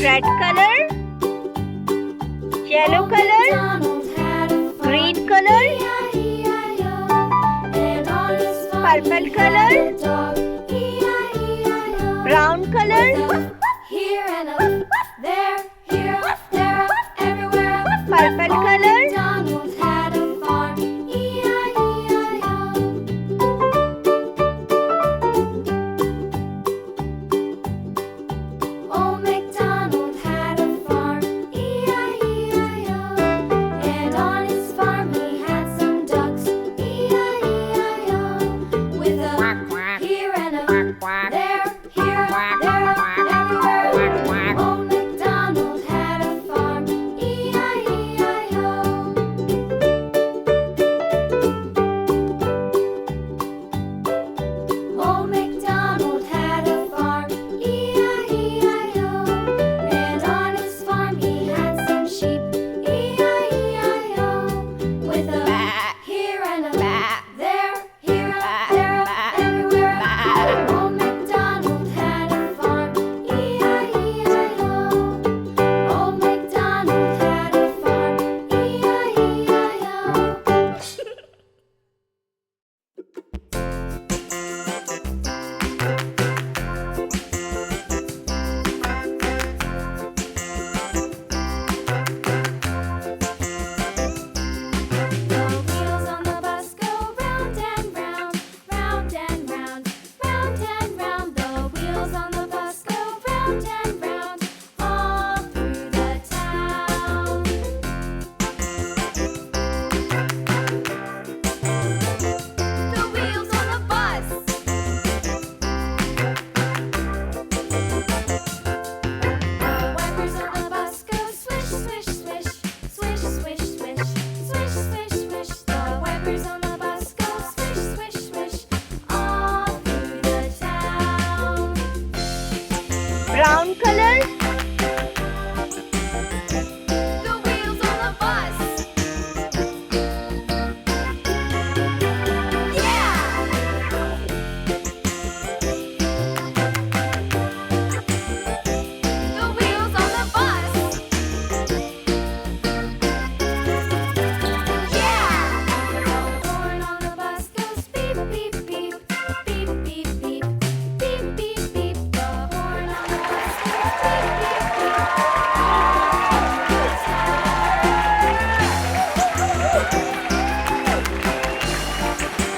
red color, yellow color, green color, purple color, brown color, Here and up, there, here, there, everywhere. purple color, Donald had a farm, E-I-E-I-O. Old MacDonald had a farm, E-I-E-I-O. And on his farm he had some ducks, E-I-E-I-O. With a here and a there, here, there, everywhere. Old MacDonald had a farm, E-I-E-I-O. Old MacDonald had a farm, E-I-E-I-O. And on his farm he had some sheep, E-I-E-I-O. With a here and a there, here, there, everywhere. Old MacDonald had a farm, E-I-E-I-O. Old MacDonald had a farm, The wheels on the bus go round and round, round and round, round and round. The wheels on the bus go round and round, all through the town. The wheels on the bus. The wipers on the bus go swish, swish, swish, swish, swish, swish, swish, swish, swish. The wipers on the bus go swish, swish, swish, all through the town. brown